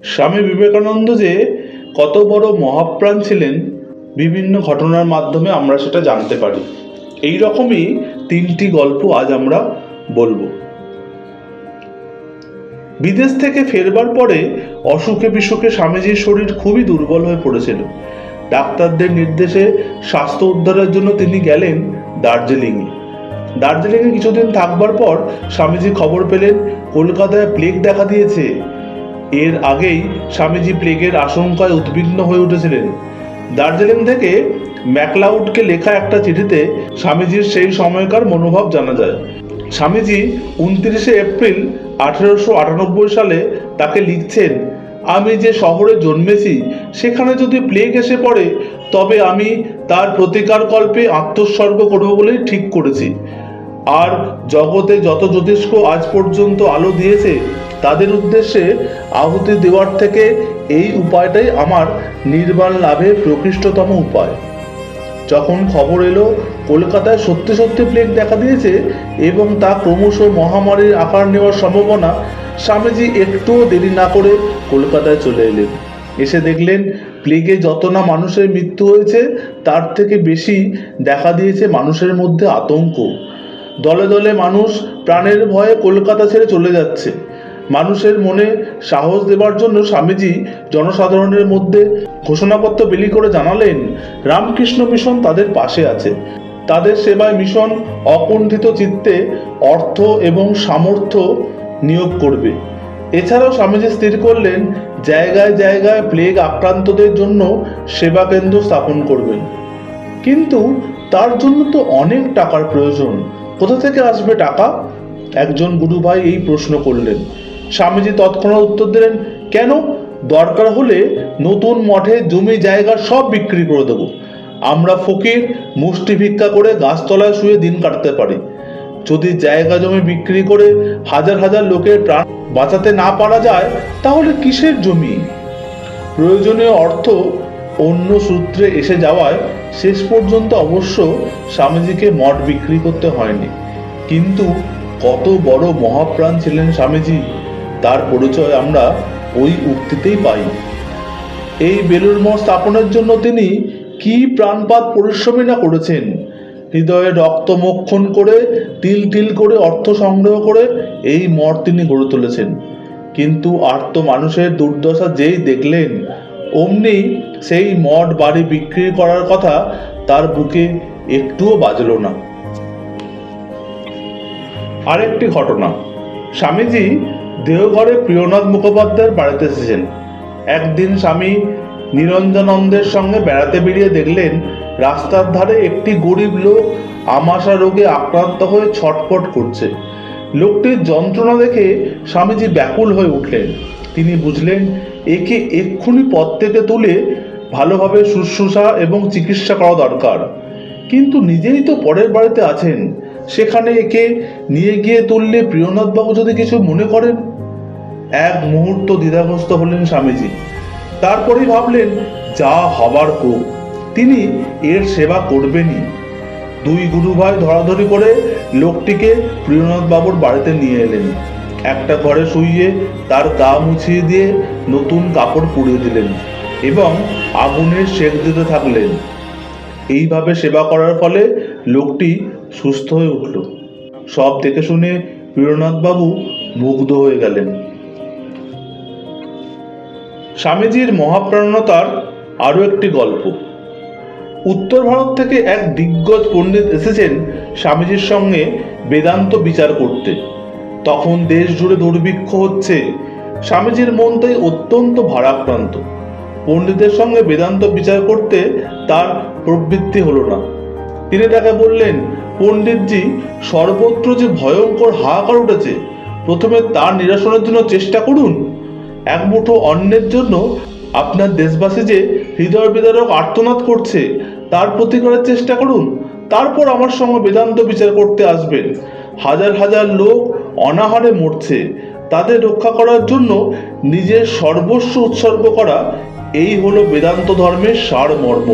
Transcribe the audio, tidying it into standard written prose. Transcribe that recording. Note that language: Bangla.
স্বামী বিবেকানন্দ যে কত বড় মহাপ্রাণ ছিলেন বিভিন্ন ঘটনার মাধ্যমে আমরা সেটা জানতে পারি। এই রকমই 3টি গল্প আজ আমরা বলবো। বিদেশ থেকে ফেরবার পরে অসুখে বিসুখে স্বামীজির শরীর খুবই দুর্বল হয়ে পড়েছিল। ডাক্তারদের নির্দেশে স্বাস্থ্য উদ্ধারের জন্য তিনি গেলেন দার্জিলিংয়ে কিছুদিন থাকবার পর স্বামীজি খবর পেলেন কলকাতায় প্লেগ দেখা দিয়েছে। এর আগেই স্বামীজি প্লেগের আশঙ্কায় উদ্বিগ্ন হয়ে উঠেছিলেন। দার্জিলিং থেকে ম্যাকলাউডকে লেখা একটা চিঠিতে স্বামীজির সেই সময়কার মনোভাব জানা যায়। স্বামীজি 29 এপ্রিল 1898 সালে তাকে লিখছেন, আমি যে শহরে জন্মেছি সেখানে যদি প্লেগ এসে পড়ে তবে আমি তার প্রতিকার কল্পে আত্মোৎসর্গ করব বলেই ঠিক করেছি। আর জগতে যত জ্যোতিষ্ক আজ পর্যন্ত আলো দিয়েছে তাদের উদ্দেশ্যে আহুতি দেওয়ার থেকে এই উপায়টাই আমার নির্বাণ লাভের প্রকৃষ্টতম উপায়। যখন খবর এলো কলকাতায় সত্যি সত্যি প্লেগ দেখা দিয়েছে এবং তা ক্রমশ মহামারীর আকার নেওয়ার সম্ভাবনা, স্বামীজি একটুও দেরি না করে কলকাতায় চলে এলেন। এসে দেখলেন প্লেগে যত না মানুষের মৃত্যু হয়েছে তার থেকে বেশি দেখা দিয়েছে মানুষের মধ্যে আতঙ্ক। দলে দলে মানুষ প্রাণের ভয়ে কলকাতা ছেড়ে চলে যাচ্ছে। মানুষের মনে সাহস দেবার জন্য স্বামীজি জনসাধারণের মধ্যে ঘোষণাপত্র বিলি করে জানালেন রামকৃষ্ণ মিশন তাদের পাশে আছে, তাদের সেবায় মিশন অকুণ্ঠিত চিত্তে অর্থ এবং সামর্থ্য নিয়োগ করবে। এছাড়াও স্বামীজি স্থির করলেন জায়গায় জায়গায় প্লেগ আক্রান্তদের জন্য সেবা কেন্দ্র স্থাপন করবেন। কিন্তু তার জন্য তো অনেক টাকার প্রয়োজন, কোথা থেকে আসবে টাকা? একজন গুরু ভাই এই প্রশ্ন করলেন। স্বামীজি তৎক্ষণাৎ উত্তর দিলেন, কেন? দরকার হলে নতুন মঠে জমি জায়গা সব বিক্রি করে দেবো। আমরা ফকির মুষ্টি ভিক্ষা করে গাছতলায় শুয়ে দিন কাটতে পারি। যদি জায়গা জমি বিক্রি করে হাজার হাজার লোকের প্রাণ বাঁচাতে না পারা যায় তাহলে কিসের জমি? প্রয়োজনীয় অর্থ অন্য সূত্রে এসে যাওয়ায় শেষ পর্যন্ত অবশ্য স্বামীজিকে মঠ বিক্রি করতে হয়নি। কিন্তু কত বড় মহাপ্রাণ ছিলেন স্বামীজি, তার পরিচয় আমরা ওই উক্তিতেই পাই। এই বেলুড় মঠ স্থাপনের জন্য তিনি কি প্রাণপাত পরিশ্রমই না করেছেন। হৃদয়ে রক্ত মোক্ষণ করে তিল তিল করে অর্থ সংগ্রহ করে এই মঠ তিনি গড়ে তুলেছেন। কিন্তু আর্ত মানুষের দুর্দশা যেই দেখলেন অমনি সেই মঠ বাড়ি বিক্রি করার কথা তার বুকে একটুও বাজল না। আরেকটি ঘটনা, স্বামীজি দেওঘরে প্রিয়নাথ মুখোপাধ্যায়ের বাড়িতে এসেছেন। একদিন স্বামী নিরঞ্জনানন্দের সঙ্গে বেড়াতে বেরিয়ে দেখলেন রাস্তার ধারে একটি গরিব লোক আমাশা রোগে আক্রান্ত হয়ে ছটফট করছে। লোকটির যন্ত্রণা দেখে স্বামীজি ব্যাকুল হয়ে উঠলেন। তিনি বুঝলেন একে এক্ষুনি পথ থেকে তুলে ভালোভাবে শুশ্রূষা এবং চিকিৎসা করা দরকার। কিন্তু নিজেই তো পরের বাড়িতে আছেন, সেখানে একে নিয়ে গিয়ে তুললে প্রিয়নাথবাবু যদি কিছু মনে করেন। এক মুহূর্ত দ্বিধাগ্রস্ত হলেন স্বামীজি। তারপরেই ভাবলেন যা হবার হোক, তিনি এর সেবা করবেনই। দুই গুরু ভাই ধরাধরি করে লোকটিকে প্রিয়নাথবাবুর বাড়িতে নিয়ে এলেন। একটা ঘরে শুইয়ে তার গা মুছিয়ে দিয়ে নতুন কাপড় পুড়িয়ে দিলেন এবং আগুনের সেক দিতে থাকলেন। এইভাবে সেবা করার ফলে লোকটি সুস্থ হয়ে উঠল। সব দেখে শুনে প্রিয়নাথবাবু মুগ্ধ হয়ে গেলেন। স্বামীজির মহাপ্রাণতার আরও একটি গল্প। উত্তর ভারত থেকে এক দিগ্গজ পণ্ডিত এসেছেন স্বামীজির সঙ্গে বেদান্ত বিচার করতে। তখন দেশ জুড়ে দুর্ভিক্ষ হচ্ছে। স্বামীজির মন তাই অত্যন্ত ভারাক্রান্ত। পণ্ডিতের সঙ্গে বেদান্ত বিচার করতে তার প্রবৃত্তি হলো না। তিনি তাকে বললেন, পণ্ডিতজি, সর্বত্র যে ভয়ঙ্কর হাহাকার উঠেছে, প্রথমে তার নিরসনের জন্য চেষ্টা করুন। এক মুঠো অন্নের জন্য আপনার দেশবাসী যে হৃদয় বিদারক আর্তনাদ করছে তার প্রতিকারের চেষ্টা করুন। তারপর আমার সঙ্গে বেদান্ত বিচার করতে আসবেন। হাজার হাজার লোক অনাহারে মরছে, তাদের রক্ষা করার জন্য নিজের সর্বস্ব উৎসর্গ করা, এই হলো বেদান্ত ধর্মের সারমর্ম।